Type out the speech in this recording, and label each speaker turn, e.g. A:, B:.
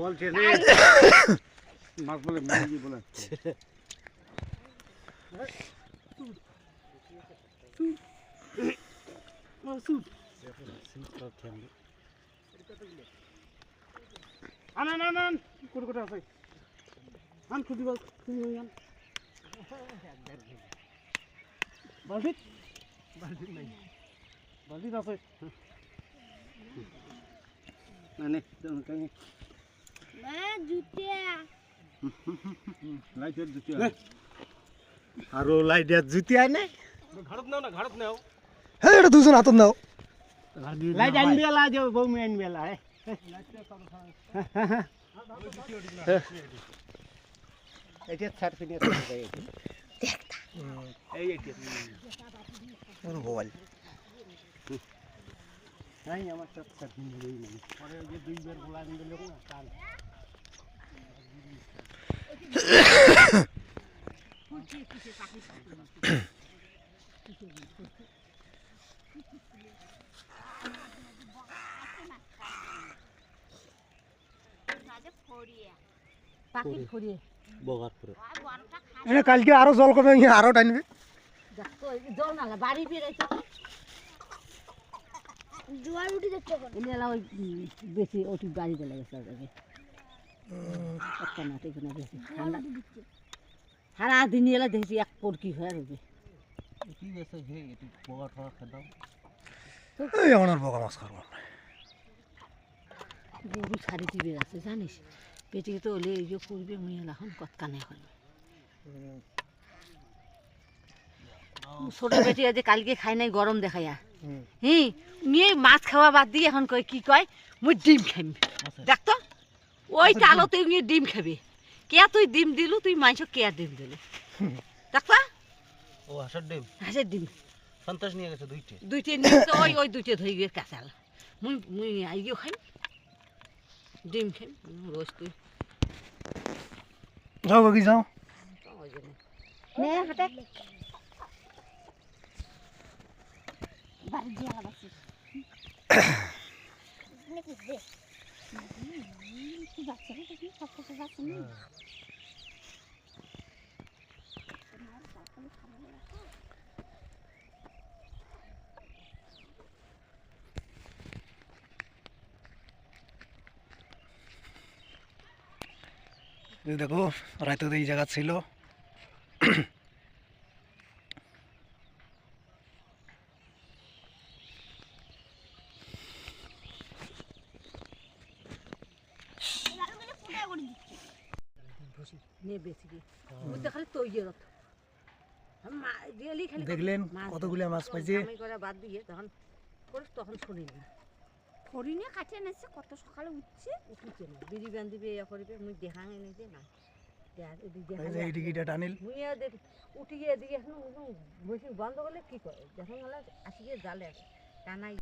A: বলছে রে মাছ বলে ম্যাগি বলে আনান আনান কোট কোট আছে আন খুদি বল তুমি আন বালতি বালতি নাই বালতি আছে না নে কাই
B: মা জুতিয়া
A: লাইটের জুতিয়া
C: আরো লাইটের জুতিয়া নে
A: ঘাড়ত নাও না ঘাড়ত নাও
C: হ্যাঁ এটা দুজন হাতত নাও
A: লাইট আনবি এলা যে বউ মে আনবি এলা এটা ছাড় ফিনে আছে দেখতা এই এটা
C: ওর গোয়াল
A: নাই আমার সব ছাড় ফিনে নেই মানে পরে যে দুইবার গোলা আন দিল না কাল
B: পাখি ফড়িয়ে
A: বগার করে
C: এনে কালকে আরো জল কমে আরো টানবে
B: দেখো জল না বাড়ি বেরাইছে জোয়ার উঠে যাচ্ছে এলা ওই বেশি ওটি বাড়ি চলে গেছে আগে একটা না ঠিক না বেশি ঠান্ডা সারা দিন এলা দেখছি এক পড়কি হয়ে রবে
A: কি বেছে হে এটি বগার খাওয়া খেদাও
C: এই আমার বকা মাছ খাবো
B: গরু ছাড়ি দিবে আছে জানিস পেটে তো হলে এই যে করবে মুই এখন কতকানে এখন ছোট বেটি আজ কালকে খাই নাই গরম দেখাইয়া হুম নিয়ে মাছ খাওয়া বাদ দিয়ে এখন কয় কি কয় মুই ডিম খাইম দেখতো ওই তালতে নিয়ে ডিম খাবে কে তুই ডিম দিলু তুই মাংস কে ডিম দিলু দেখতো
A: ও হাঁসের ডিম
B: হাঁসের ডিম
A: সন্তাস নিয়ে গেছে দুইটে
B: দুইটে নিয়ে তো ওই দুইটে ধরে গিয়ে কাঁচাল মুই মুই আইও খাই ডিম খাই রোজ তুই
C: যাও বাকি যাও
B: নে হাতে বাড়ি দিয়া লাগাছি নাকি দে কি বাচ্চা কি সব কিছু বাচ্চা নেই
C: দেখো রাতে তো এই জায়গা ছিল দেখলেন কতগুলো মাছ পাইছে
B: বাদ দিয়ে তখন তখন শুনি না
D: হরিণে কাটে এনেছে কত সকালে উঠছে
B: উঠছে না বিড়ি বান্ধিবে ইয়া করিবে মুই দেখা এনেছে না
C: এই টিকিটা টানিল
B: মুই উঠি গিয়ে এদিকে এখন বন্ধ করলে কি করে যখন আসি গিয়ে জালে টানাই